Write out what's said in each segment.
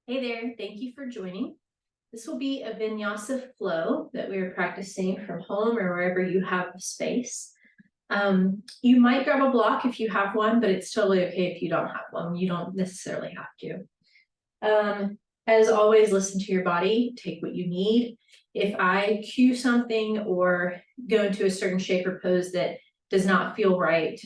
Hey there, thank you for joining. This will be a Vinyasa Flow that we are practicing from home or wherever you have space. You might grab a block if you have one, but it's totally okay if you don't have one. You don't necessarily have to. As always, listen to your body, take what you need. If I cue something or go into a certain shape or pose that does not feel right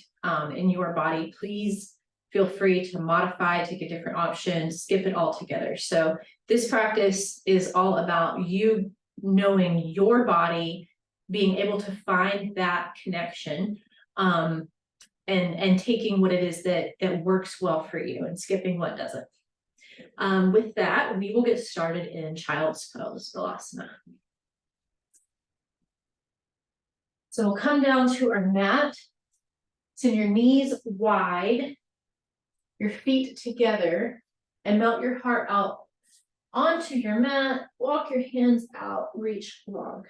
in your body, please feel free to modify, take a different option, skip it altogether. So this practice is all about you knowing your body, being able to find that connection, and taking what it is that works well for you and skipping what doesn't. With that, we will get started in Child's Pose, Balasana. So we'll come down to our mat. Send your knees wide, your feet together, and melt your heart out onto your mat. Walk your hands out, reach long.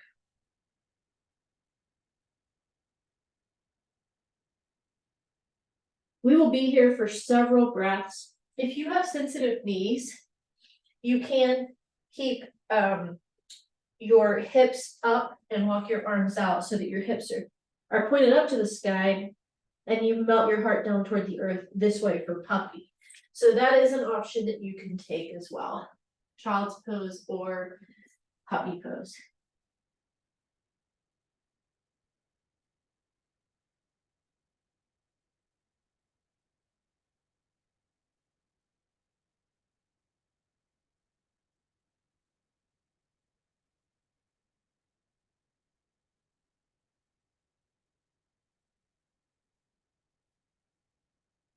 We will be here for several breaths. If you have sensitive knees, you can keep your hips up and walk your arms out so that your hips are pointed up to the sky, and you melt your heart down toward the earth this way for puppy. So that is an option that you can take as well. Child's pose or puppy pose.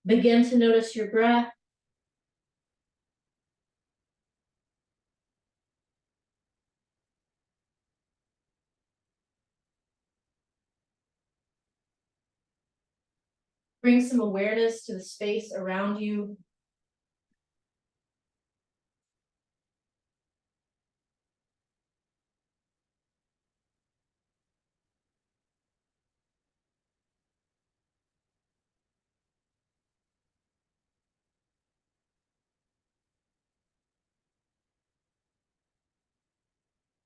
Begin to notice your breath. Bring some awareness to the space around you.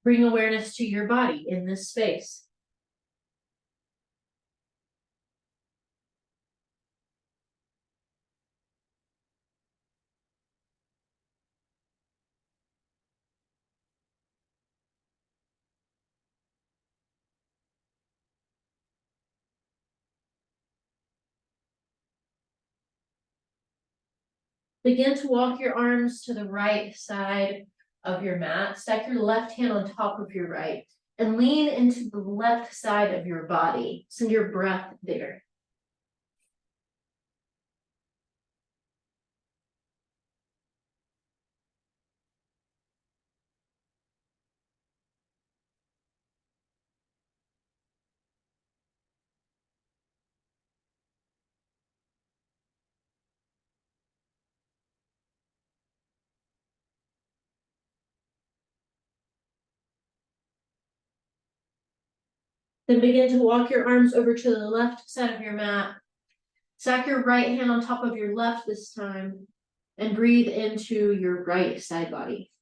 Bring awareness to your body in this space. Begin to walk your arms to the right side of your mat. Stack your left hand on top of your right and lean into the left side of your body. Send your breath there. Then begin to walk your arms over to the left side of your mat. Stack your right hand on top of your left this time and breathe into your right side body.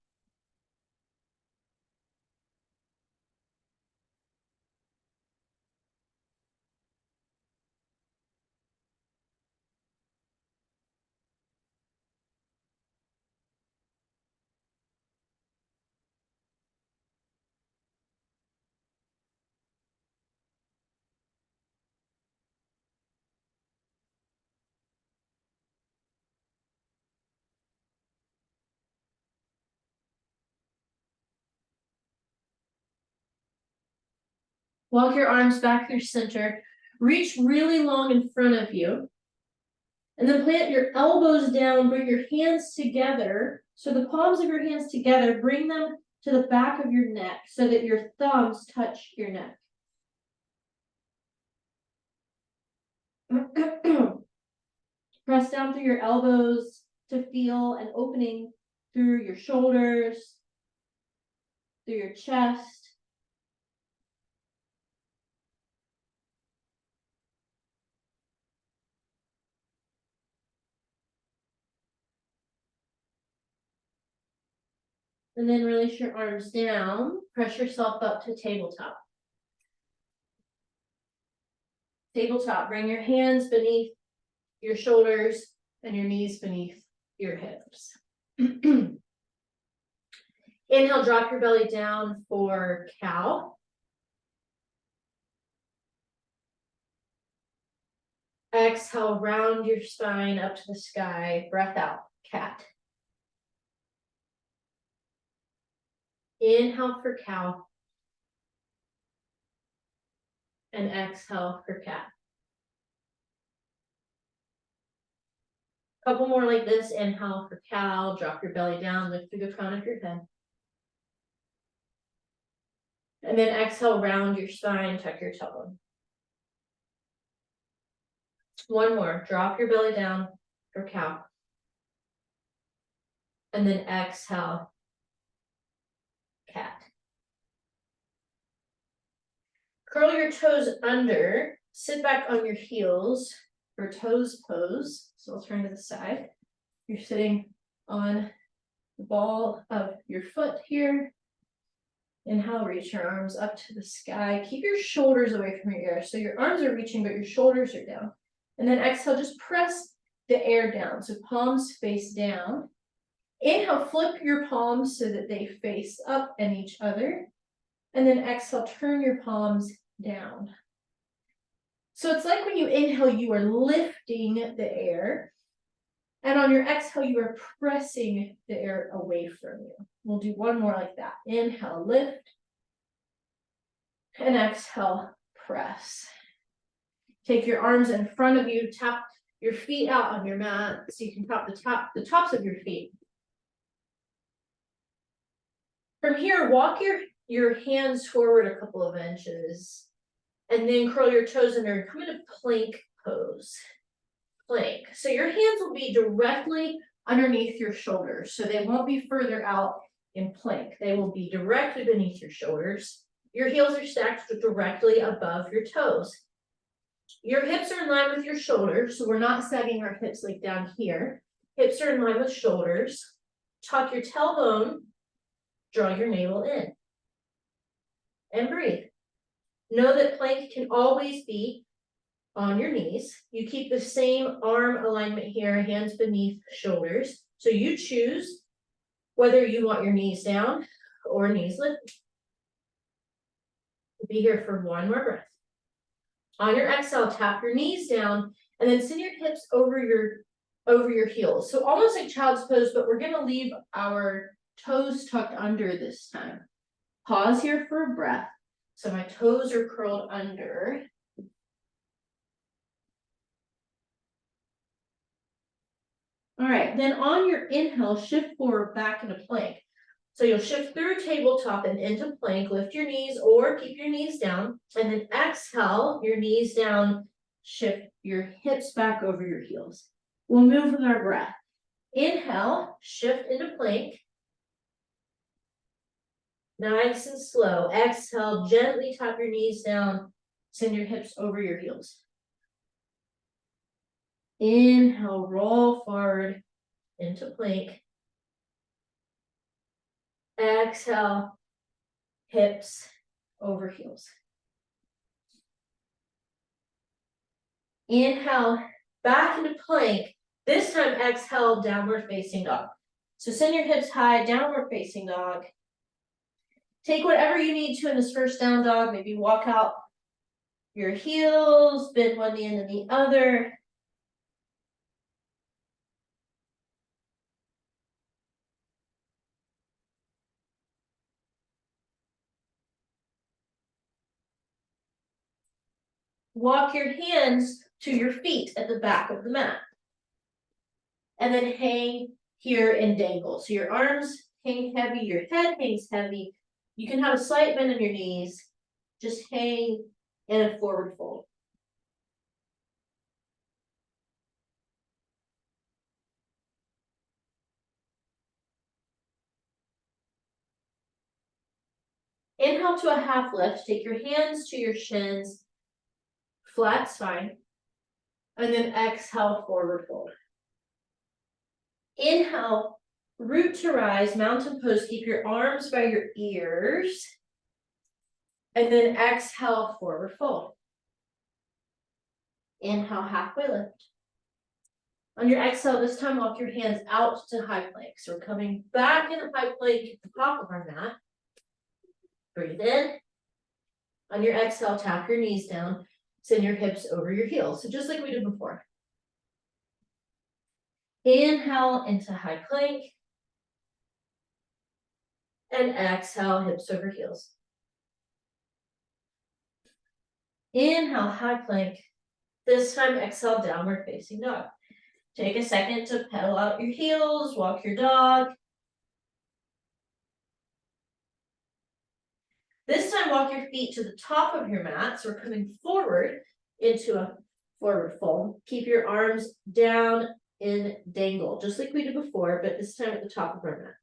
Walk your arms back through center. Reach really long in front of you. And then plant your elbows down, bring your hands together. So the palms of your hands together, bring them to the back of your neck so that your thumbs touch your neck. Press down through your elbows to feel an opening through your shoulders, through your chest. And then release your arms down, press yourself up to tabletop. Tabletop, bring your hands beneath your shoulders and your knees beneath your hips. Inhale, drop your belly down for cow. Exhale, round your spine up to the sky, breath out, cat. Inhale for cow. And exhale for cat. Couple more like this. Inhale for cow, drop your belly down, lift through the crown of your head. And then exhale, round your spine, tuck your tailbone. One more, drop your belly down for cow. And then exhale, cat. Curl your toes under, sit back on your heels for toes pose. So I'll turn to the side. You're sitting on the ball of your foot here. Inhale, reach your arms up to the sky. Keep your shoulders away from your ears. So your arms are reaching, but your shoulders are down. And then exhale, just press the air down. So palms face down. Inhale, flip your palms so that they face up and each other. And then exhale, turn your palms down. So it's like when you inhale, you are lifting the air. And on your exhale, you are pressing the air away from you. We'll do one more like that. Inhale, lift. And exhale, press. Take your arms in front of you, tap your feet out on your mat so you can tap the tops of your feet. From here, walk your hands forward a couple of inches and then curl your toes under and come into plank pose. Plank. So your hands will be directly underneath your shoulders. So they won't be further out in plank. They will be directly beneath your shoulders. Your heels are stacked directly above your toes. Your hips are in line with your shoulders. So we're not sagging our hips like down here. Hips are in line with shoulders. Tuck your tailbone. Draw your navel in. And breathe. Know that plank can always be on your knees. You keep the same arm alignment here, hands beneath shoulders. So you choose whether you want your knees down or knees lifted. Be here for one more breath. On your exhale, tap your knees down and then send your hips over your heels. So almost like child's pose, but we're gonna leave our toes tucked under this time. Pause here for a breath. So my toes are curled under. All right, then on your inhale, shift forward back into plank. So you'll shift through tabletop and into plank, lift your knees or keep your knees down, and then exhale, your knees down, shift your hips back over your heels. We'll move with our breath. Inhale, shift into plank. Nice and slow. Exhale, gently tap your knees down, send your hips over your heels. Inhale, roll forward into plank. Exhale, hips over heels. Inhale, back into plank. This time, exhale, downward facing dog. So send your hips high, downward facing dog. Take whatever you need to in this first down dog. Maybe walk out your heels, bend one knee into the other. Walk your hands to your feet at the back of the mat. And then hang here and dangle. So your arms hang heavy, your head hangs heavy. You can have a slight bend in your knees. Just hang in a forward fold. Inhale to a half lift. Take your hands to your shins, flat spine, and then exhale, forward fold. Inhale, Root to rise, mountain pose, keep your arms by your ears. And then exhale, forward fold. Inhale, halfway lift. On your exhale, this time walk your hands out to high plank. So we're coming back in a high plank at the top of our mat. Breathe in. On your exhale, tap your knees down. Send your hips over your heels. So just like we did before. Inhale into high plank. And exhale, hips over heels. Inhale, high plank. This time, exhale, downward facing dog. Take a second to pedal out your heels, walk your dog. This time, walk your feet to the top of your mat. So we're coming forward into a forward fold. Keep your arms down in dangle, just like we did before, but this time at the top of our mat.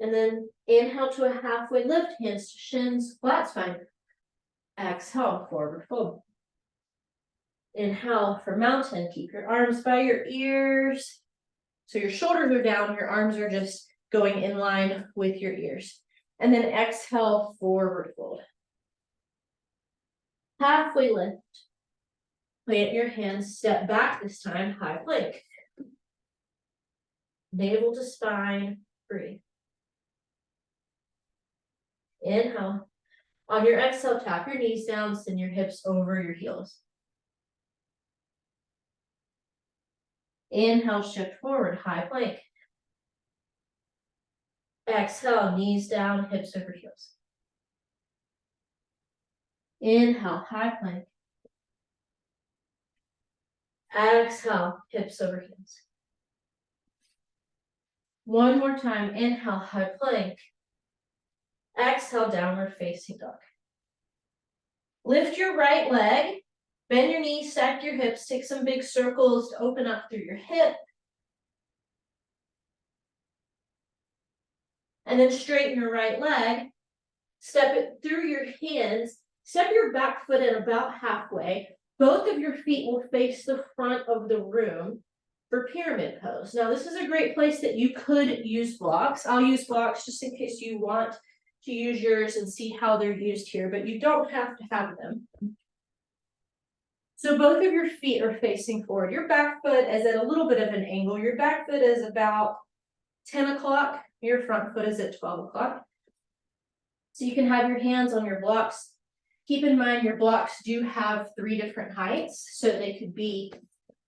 And then inhale to a halfway lift, hands to shins, flat spine. Exhale, forward fold. Inhale for mountain, keep your arms by your ears. So your shoulders are down, your arms are just going in line with your ears. And then exhale, forward fold. Halfway lift. Plant your hands, step back this time, high plank. Navel to spine, breathe. Inhale. On your exhale, tap your knees down, send your hips over your heels. Inhale, shift forward, high plank. Exhale, knees down, hips over heels. Inhale, high plank. Exhale, hips over heels. One more time, inhale, high plank. Exhale, downward facing dog. Lift your right leg, bend your knees, stack your hips, take some big circles to open up through your hip. And then straighten your right leg, step it through your hands, step your back foot in about halfway. Both of your feet will face the front of the room for pyramid pose. Now, this is a great place that you could use blocks. I'll use blocks just in case you want to use yours and see how they're used here, but you don't have to have them. So both of your feet are facing forward. Your back foot is at a little bit of an angle. Your back foot is about 10 o'clock. Your front foot is at 12 o'clock. So you can have your hands on your blocks. Keep in mind your blocks do have 3 different heights. So they could be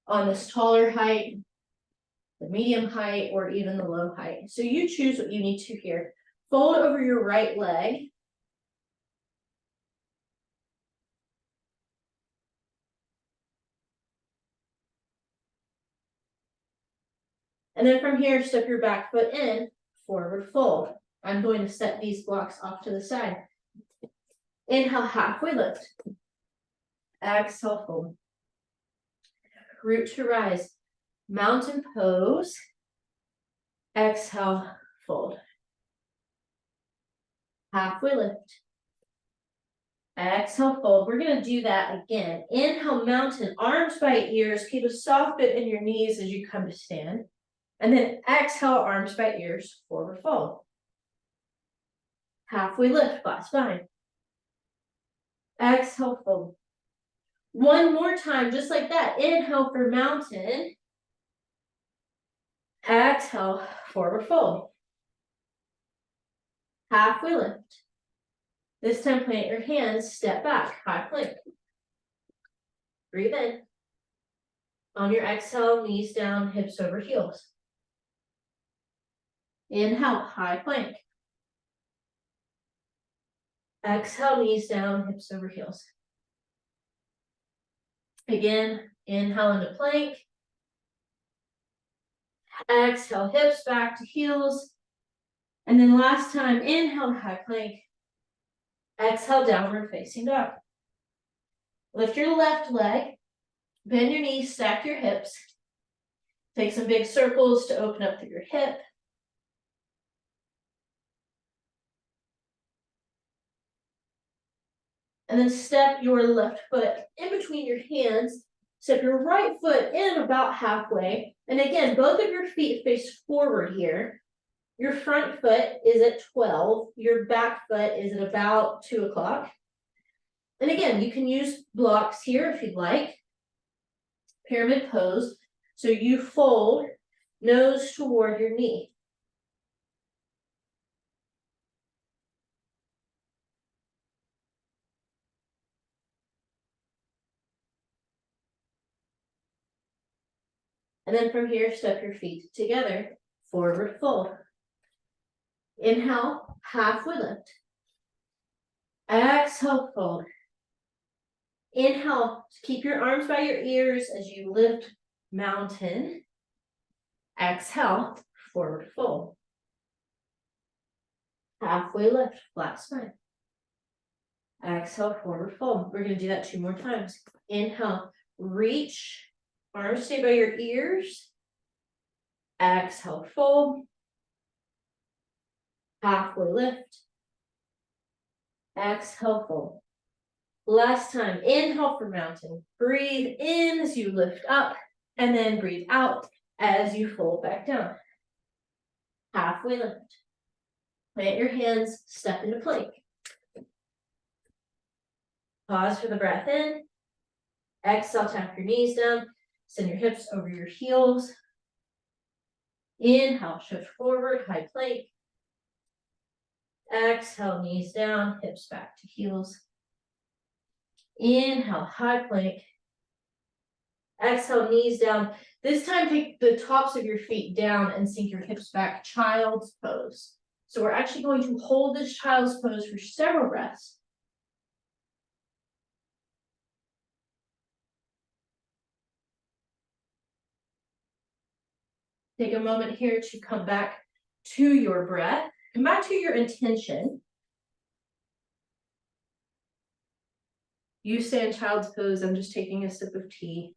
on this taller height, the medium height, or even the low height. So you choose what you need to here. Fold over your right leg. And then from here, step your back foot in, forward fold. I'm going to set these blocks off to the side. Inhale, halfway lift. Exhale, fold. Root to rise. Mountain pose. Exhale, fold. Halfway lift. Exhale, fold. We're going to do that again. Inhale, mountain, arms by ears. Keep a soft bit in your knees as you come to stand. And then exhale, arms by ears, forward fold. Halfway lift, flat spine. Exhale, fold. One more time, just like that. Inhale for mountain. Exhale, forward fold. Halfway lift. This time, plant your hands, step back, high plank. Breathe in. On your exhale, knees down, hips over heels. Inhale, high plank. Exhale, knees down, hips over heels. Again, inhale into plank. Exhale, hips back to heels. And then last time, inhale, high plank. Exhale, downward facing dog. Lift your left leg. Bend your knees, stack your hips. Take some big circles to open up through your hip. And then step your left foot in between your hands. Step your right foot in about halfway. And again, both of your feet face forward here. Your front foot is at 12. Your back foot is at about 2 o'clock. And again, you can use blocks here if you'd like. Pyramid pose. So you fold nose toward your knee. And then from here, step your feet together, forward fold. Inhale, halfway lift. Exhale, fold. Inhale, keep your arms by your ears as you lift mountain. Exhale, forward fold. Halfway lift, flat spine. Exhale, forward fold. We're going to do that 2 more times. Inhale, reach. Arms stay by your ears. Exhale, fold. Halfway lift. Exhale, fold. Last time, inhale for mountain. Breathe in as you lift up, and then breathe out as you fold back down. Halfway lift. Plant your hands, step into plank. Pause for the breath in. Exhale, tap your knees down. Send your hips over your heels. Inhale, shift forward, high plank. Exhale, knees down, hips back to heels. Inhale, high plank. Exhale, knees down. This time, take the tops of your feet down and sink your hips back, child's pose. So we're actually going to hold this child's pose for several breaths. Take a moment here to come back to your breath. Come back to your intention. You stay in child's pose. I'm just taking a sip of tea.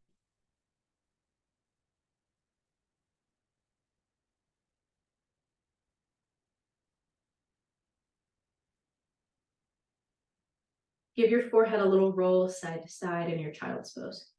Give your forehead a little roll side to side in your child's pose.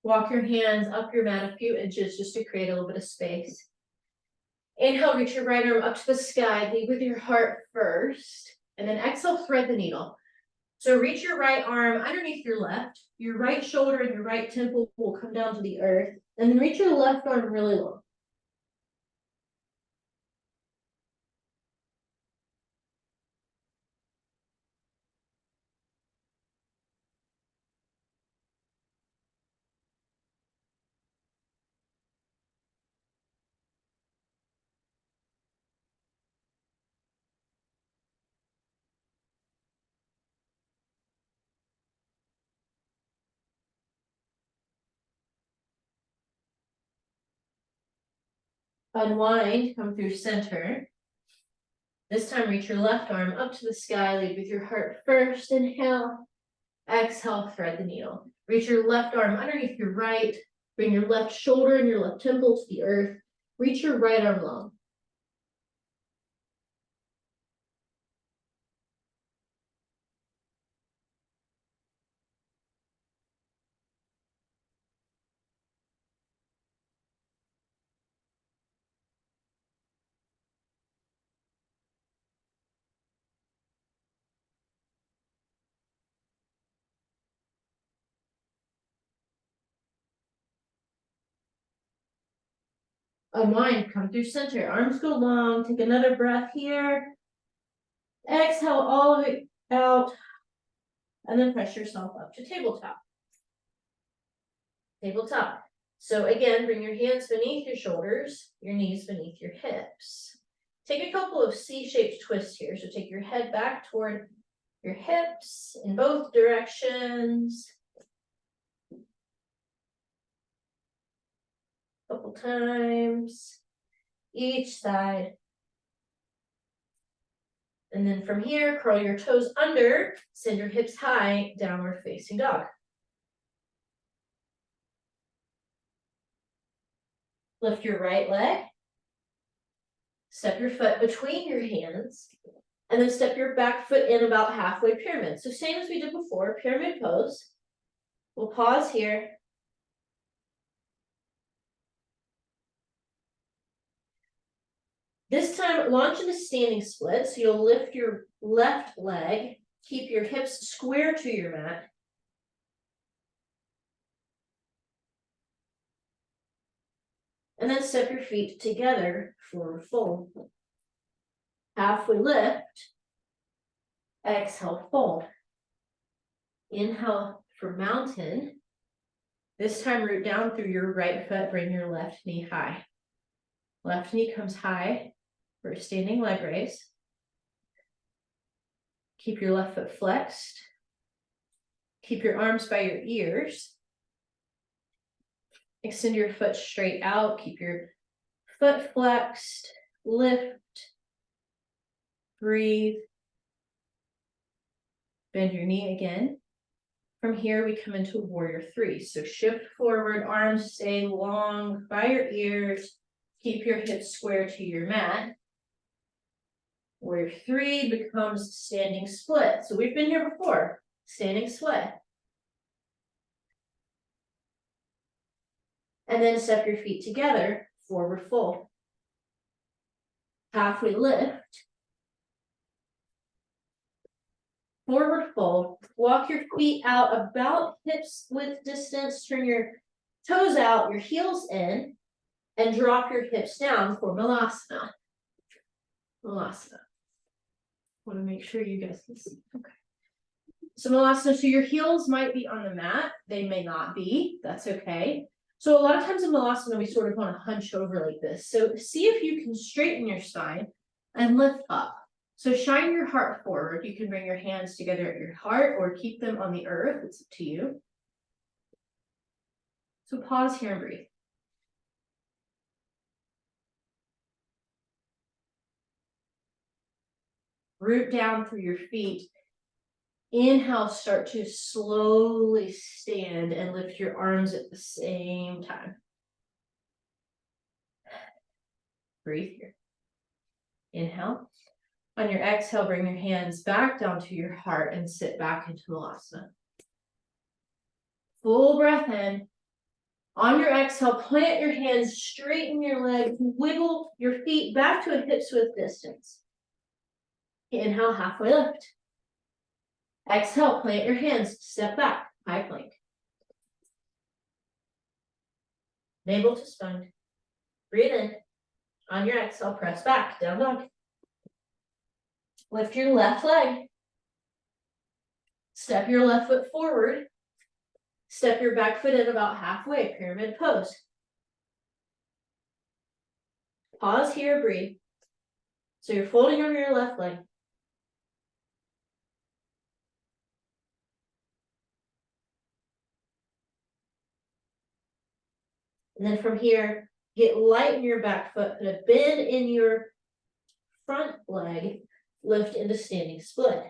Walk your hands up your mat a few inches just to create a little bit of space. Inhale, reach your right arm up to the sky. Lead with your heart first. And then exhale, thread the needle. So reach your right arm underneath your left. Your right shoulder and your right temple will come down to the earth. And then reach your left arm really low. Unwind, come through center. This time, reach your left arm up to the sky. Lead with your heart first. Inhale. Exhale, thread the needle. Reach your left arm underneath your right. Bring your left shoulder and your left temple to the earth. Reach your right arm long. Unwind, come through center. Arms go long. Take another breath here. Exhale all of it out. And then press yourself up to tabletop. Tabletop. So again, bring your hands beneath your shoulders, your knees beneath your hips. Take a couple of C-shaped twists here. So take your head back toward your hips in both directions. Couple times, each side. And then from here, curl your toes under, send your hips high, downward facing dog. Lift your right leg. Step your foot between your hands. And then step your back foot in about halfway pyramid. So same as we did before, pyramid pose. We'll pause here. This time, launch into standing split. So you'll lift your left leg, keep your hips square to your mat. And then step your feet together, forward fold. Halfway lift. Exhale, fold. Inhale for mountain. This time, root down through your right foot, bring your left knee high. Left knee comes high for a standing leg raise. Keep your left foot flexed. Keep your arms by your ears. Extend your foot straight out. Keep your foot flexed. Lift. Breathe. Bend your knee again. From here, we come into warrior three. So shift forward, arms stay long by your ears. Keep your hips square to your mat. Warrior three becomes standing split. So we've been here before, standing split. And then step your feet together, forward fold. Halfway lift. Forward fold. Walk your feet out about hips width distance. Turn your toes out, your heels in, and drop your hips down for Malasana. Malasana. Want to make sure you guys can see. Okay. So Malasana, so your heels might be on the mat. They may not be. That's okay. So a lot of times in Malasana, we sort of want to hunch over like this. So see if you can straighten your spine and lift up. So shine your heart forward. You can bring your hands together at your heart or keep them on the earth. It's up to you. So pause here and breathe. Root down through your feet. Inhale, start to slowly stand and lift your arms at the same time. Breathe here. Inhale. On your exhale, bring your hands back down to your heart and sit back into Malasana. Full breath in. On your exhale, plant your hands, straighten your legs, wiggle your feet back to a hips width distance. Inhale, halfway lift. Exhale, plant your hands, step back, high plank. Navel to spine. Breathe in. On your exhale, press back, down dog. Lift your left leg. Step your left foot forward. Step your back foot in about halfway, pyramid pose. Pause here, breathe. So you're folding over your left leg. And then from here, get light in your back foot, put a bend in your front leg, lift into standing split.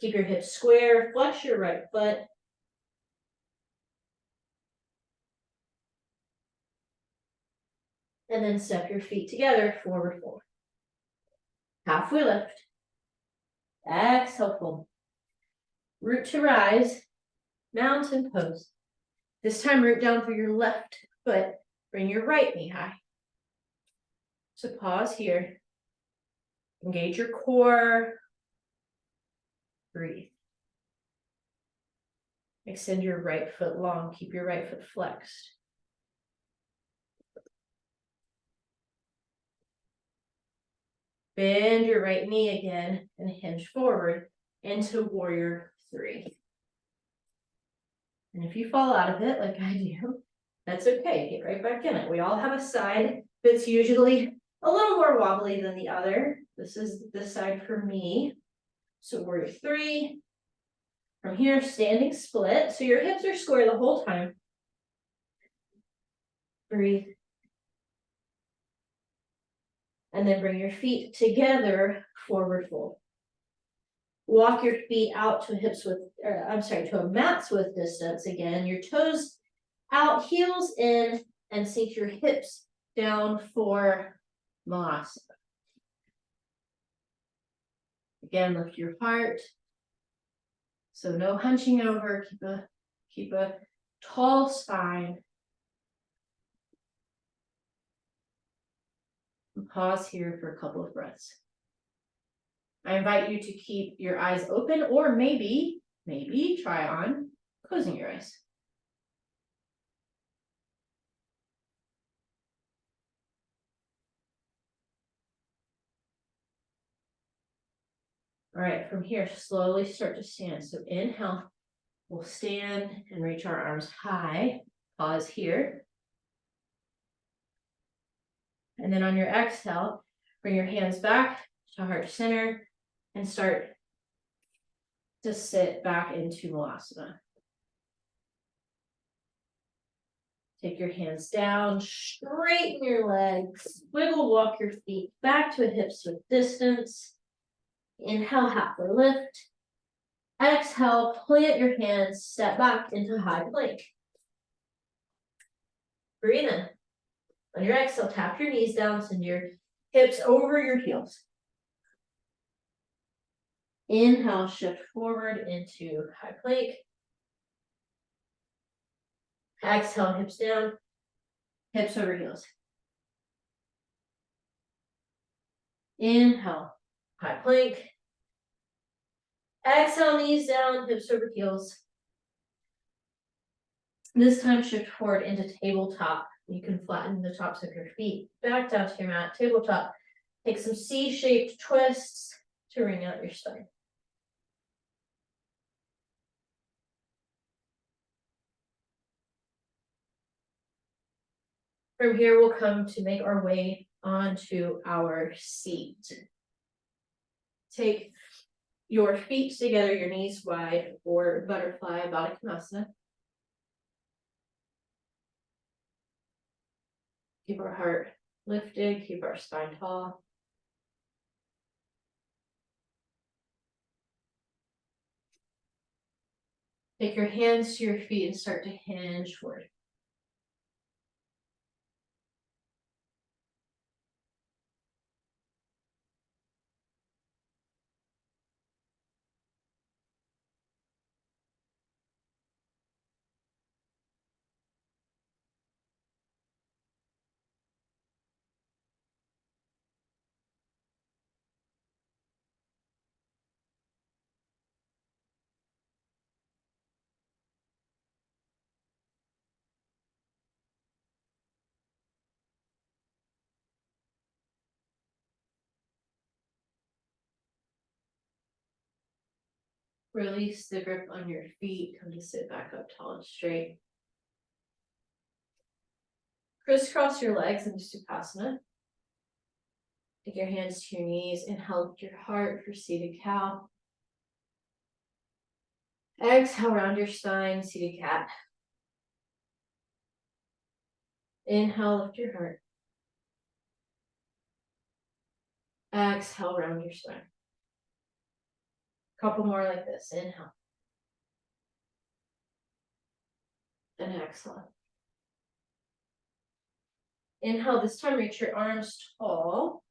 Keep your hips square, flex your right foot. And then step your feet together, forward fold. Halfway lift. Exhale, fold. Root to rise, mountain pose. This time, root down through your left foot. Bring your right knee high. So pause here. Engage your core. Breathe. Extend your right foot long. Keep your right foot flexed. Bend your right knee again and hinge forward into warrior three. And if you fall out of it like I do, that's okay. Get right back in it. We all have a side that's usually a little more wobbly than the other. This is the side for me. So warrior three. From here, standing split. So your hips are square the whole time. Breathe. And then bring your feet together, forward fold. Walk your feet out to to a mat's width distance again. Your toes out, heels in, and sink your hips down for Malasana. Again, lift your heart. So no hunching over, keep a tall spine. And pause here for a couple of breaths. I invite you to keep your eyes open, or maybe try on closing your eyes. All right, from here, slowly start to stand. So inhale, we'll stand and reach our arms high. Pause here. And then on your exhale, bring your hands back to heart center and start to sit back into Malasana. Take your hands down, straighten your legs, wiggle, walk your feet back to a hips width distance. Inhale, halfway lift. Exhale, plant your hands, step back into high plank. Breathe in. On your exhale, tap your knees down, send your hips over your heels. Inhale, shift forward into high plank. Exhale, hips down, hips over heels. Inhale, high plank. Exhale, knees down, hips over heels. This time, shift forward into tabletop. You can flatten the tops of your feet back down to your mat, tabletop. Take some C-shaped twists to wring out your spine. From here, we'll come to make our way onto our seat. Take your feet together, your knees wide, or butterfly Baddha Konasana. Keep our heart lifted, keep our spine tall. Take your hands to your feet and start to hinge forward. Release the grip on your feet. Come to sit back up tall and straight. Crisscross your legs into Sukhasana. Take your hands to your knees. Inhale, lift your heart for seated cow. Exhale, round your spine, seated cat. Inhale, lift your heart. Exhale, round your spine. Couple more like this. Inhale. And exhale. Inhale, this time reach your arms tall.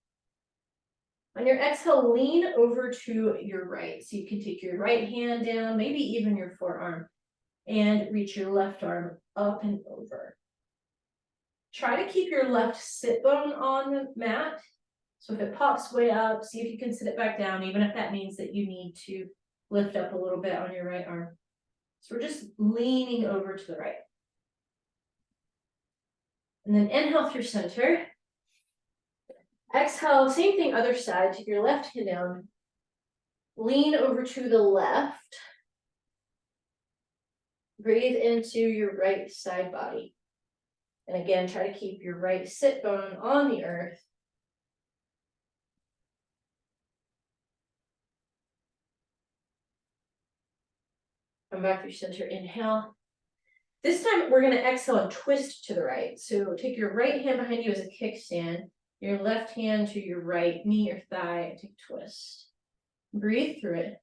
On your exhale, lean over to your right. So you can take your right hand down, maybe even your forearm, and reach your left arm up and over. Try to keep your left sit bone on the mat. So if it pops way up, see if you can sit it back down, even if that means that you need to lift up a little bit on your right arm. So we're just leaning over to the right. And then inhale through center. Exhale, same thing, other side. Take your left hand down. Lean over to the left. Breathe into your right side body. And again, try to keep your right sit bone on the earth. Come back through center, inhale. This time we're going to exhale and twist to the right. So take your right hand behind you as a kickstand your left hand to your right knee or thigh and take a twist. Breathe through it.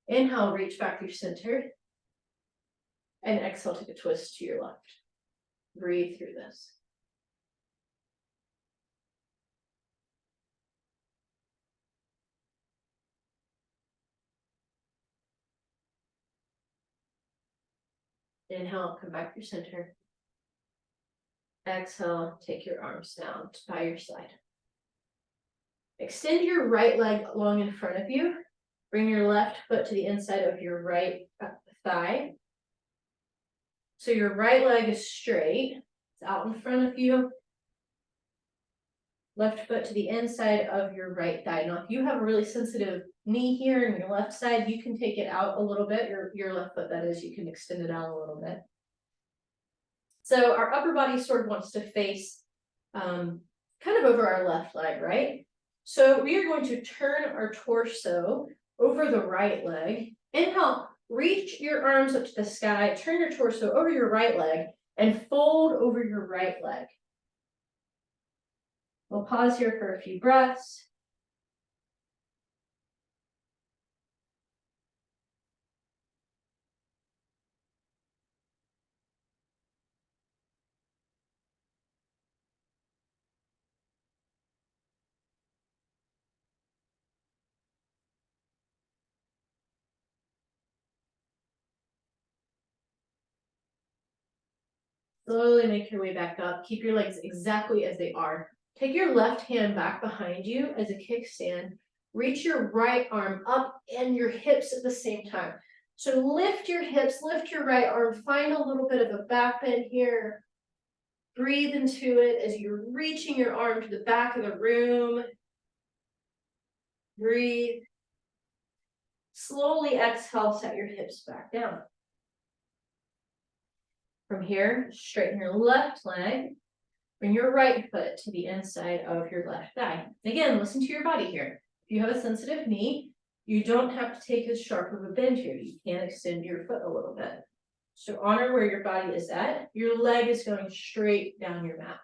Inhale, reach back through center. And exhale, take a twist to your left. Breathe through this. Inhale, come back through center. Exhale, take your arms down by your side. Extend your right leg long in front of you. Bring your left foot to the inside of your right thigh. So your right leg is straight. It's out in front of you. Left foot to the inside of your right thigh. Now, if you have a really sensitive knee here on your left side, you can take it out a little bit. Your left foot, that is, you can extend it out a little bit. So our upper body sort of wants to face kind of over our left leg, right? So we are going to turn our torso over the right leg. Inhale, reach your arms up to the sky, turn your torso over your right leg, and fold over your right leg. We'll pause here for a few breaths. Slowly make your way back up. Keep your legs exactly as they are. Take your left hand back behind you as a kickstand. Reach your right arm up and your hips at the same time. So lift your hips, lift your right arm, find a little bit of a back bend here. Breathe into it as you're reaching your arm to the back of the room. Breathe. Slowly exhale, set your hips back down. From here, straighten your left leg. Bring your right foot to the inside of your left thigh. Again, listen to your body here. If you have a sensitive knee, you don't have to take as sharp of a bend here. You can extend your foot a little bit. So honor where your body is at. Your leg is going straight down your mat.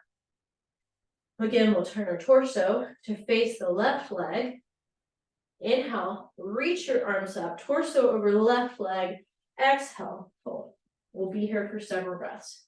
Again, we'll turn our torso to face the left leg. Inhale, reach your arms up, torso over left leg. Exhale, fold. We'll be here for several breaths.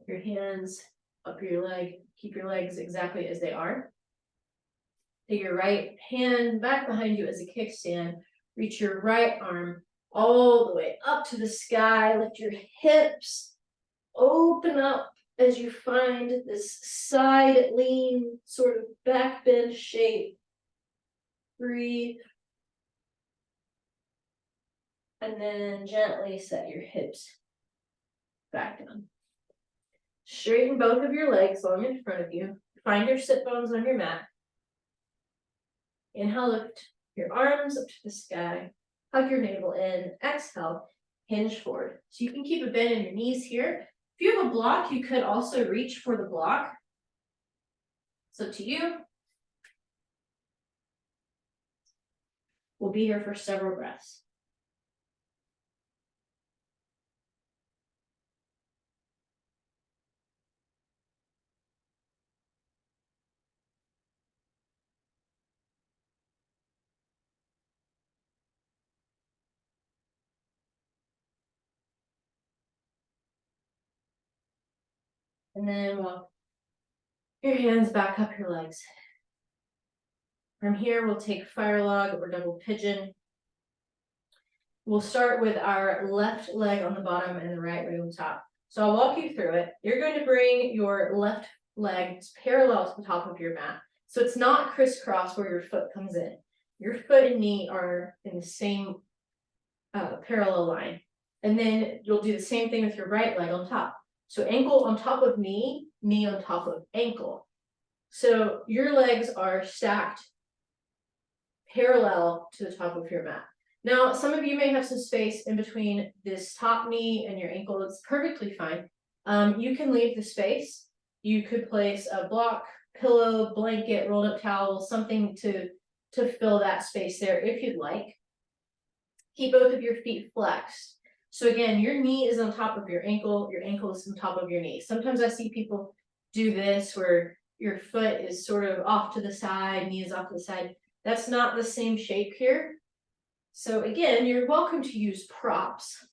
Your hands up your leg. Keep your legs exactly as they are. Take your right hand back behind you as a kickstand. Reach your right arm all the way up to the sky. Lift your hips. Open up as you find this side lean, sort of back bend shape. Breathe. And then gently set your hips back down. Straighten both of your legs long in front of you. Find your sit bones on your mat. Inhale, lift your arms up to the sky. Hug your navel in. Exhale, hinge forward. So you can keep a bend in your knees here. If you have a block, you could also reach for the block. So to you. We'll be here for several breaths. And then walk your hands back up your legs. From here, we'll take fire log or double pigeon. We'll start with our left leg on the bottom and the right leg on top. So I'll walk you through it. You're going to bring your left leg parallel to the top of your mat. So it's not crisscross where your foot comes in. your foot and knee are in the same parallel line. And then you'll do the same thing with your right leg on top. So ankle on top of knee, knee on top of ankle. So your legs are stacked parallel to the top of your mat. Now, some of you may have some space in between this top knee and your ankle. It's perfectly fine. You can leave the space. You could place a block, pillow, blanket, rolled up towel, something to fill that space there if you'd like. Keep both of your feet flexed. So again, your knee is on top of your ankle is on top of your knee. Sometimes I see people do this where your foot is sort of off to the side, knee is off to the side. That's not the same shape here. So again, you're welcome to use props.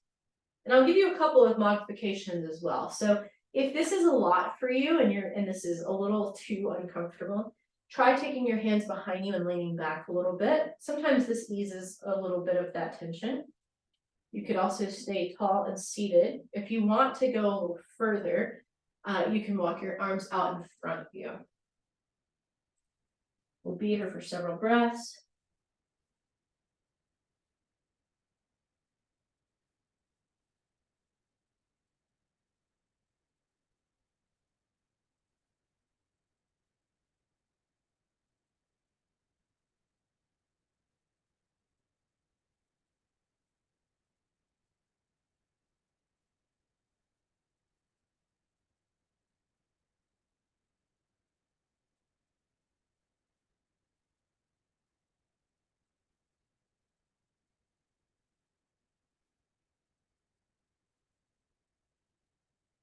And I'll give you a couple of modifications as well. So if this is a lot for you and this is a little too uncomfortable, try taking your hands behind you and leaning back a little bit. Sometimes this eases a little bit of that tension. You could also stay tall and seated. If you want to go a little further, you can walk your arms out in front of you. We'll be here for several breaths.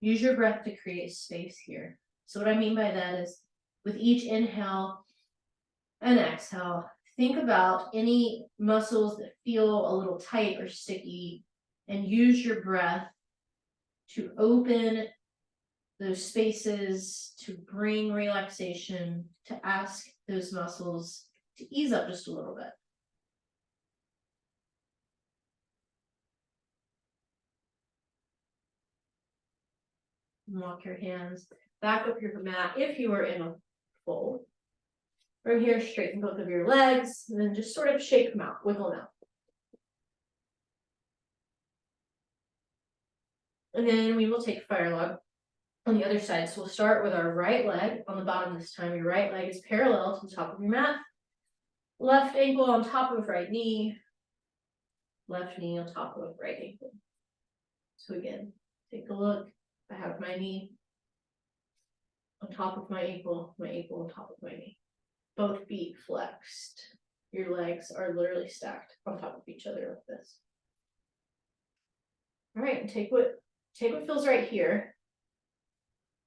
Use your breath to create space here. So what I mean by that is with each inhale and exhale, think about any muscles that feel a little tight or sticky and use your breath to open those spaces, to bring relaxation, to ask those muscles to ease up just a little bit. Walk your hands back up your mat if you are in a fold. From here, straighten both of your legs, and then just sort of shake them out, wiggle them out. And then we will take fire log on the other side. So we'll start with our right leg on the bottom this time. Your right leg is parallel to the top of your mat. Left ankle on top of right knee. Left knee on top of right ankle. So again, take a look. I have my knee on top of my ankle on top of my knee. Both feet flexed. Your legs are literally stacked on top of each other like this. All right, and take what feels right here.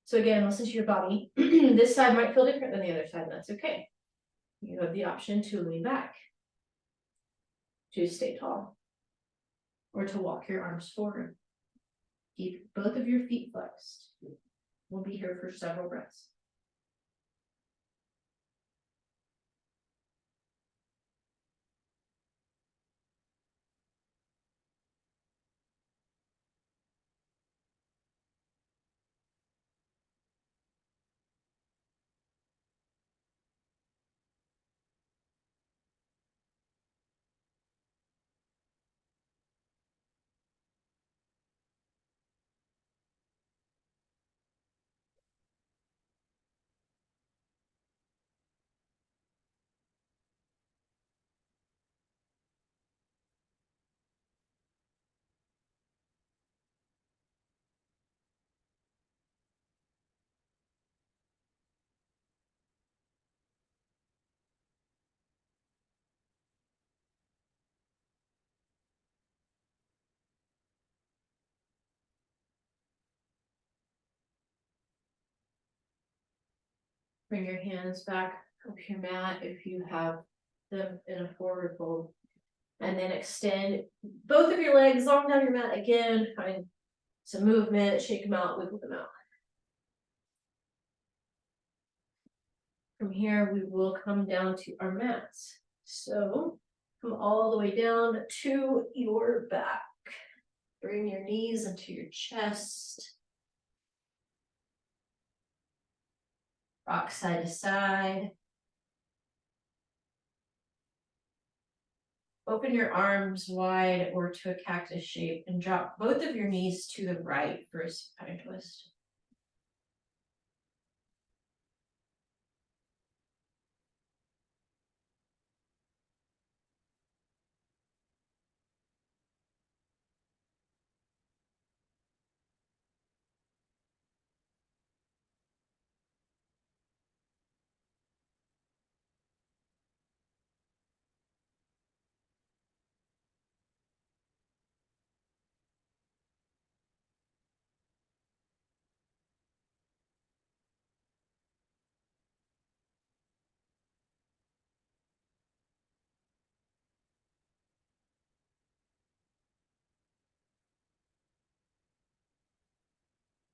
So again, listen to your body. This side might feel different than the other side, and that's okay. You have the option to lean back, to stay tall, or to walk your arms forward. Keep both of your feet flexed. We'll be here for several breaths. Bring your hands back up your mat if you have them in a forward fold. And then extend both of your legs long down your mat again. Find some movement, shake them out, wiggle them out. From here, we will come down to our mats. So come all the way down to your back. Bring your knees into your chest. Rock side to side. Open your arms wide or to a cactus shape and drop both of your knees to the right for a supine twist.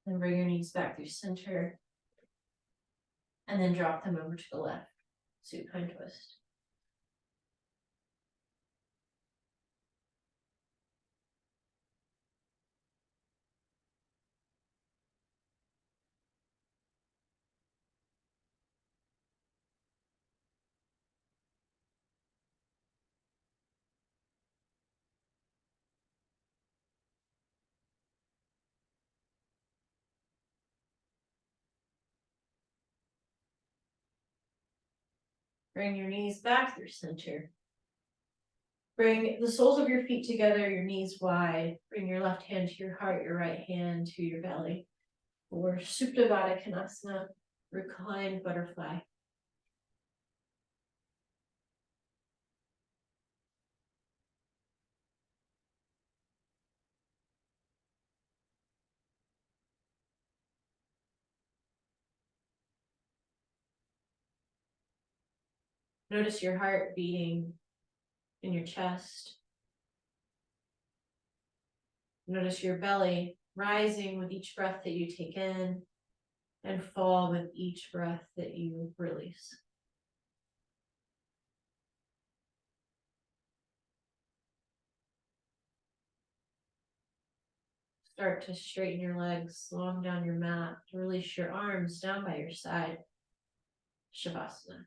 Then bring your knees back through center. And then drop them over to the left. Supine twist. Bring your knees back through center. Bring the soles of your feet together, your knees wide. Bring your left hand to your heart, your right hand to your belly. For Supta Baddha Konasana, reclined butterfly. Notice your heart beating in your chest. Notice your belly rising with each breath that you take in and fall with each breath that you release. Start to straighten your legs, long down your mat, to release your arms down by your side. Shavasana.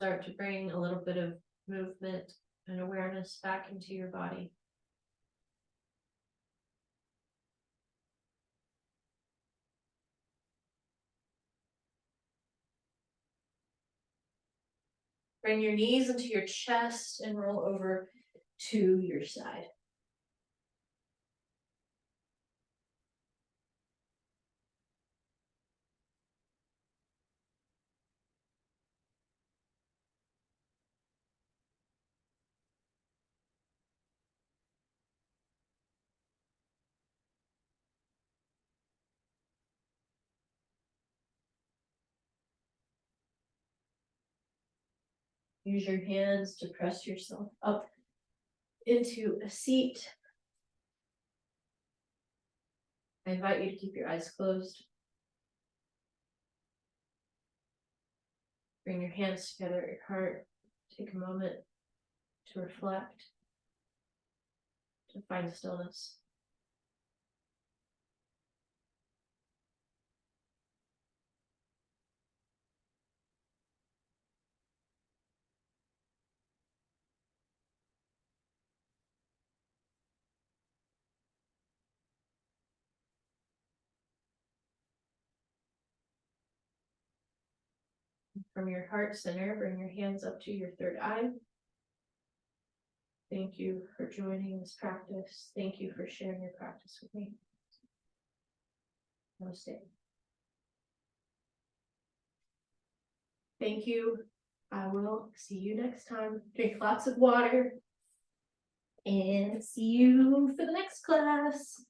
Start to bring a little bit of movement and awareness back into your body. Bring your knees into your chest and roll over to your side. Use your hands to press yourself up into a seat. I invite you to keep your eyes closed. Bring your hands together at your heart. Take a moment to reflect, to find stillness. From your heart center, bring your hands up to your third eye. Thank you for joining this practice. Thank you for sharing your practice with me. Namaste. Thank you. I will see you next time. Drink lots of water. And see you for the next class.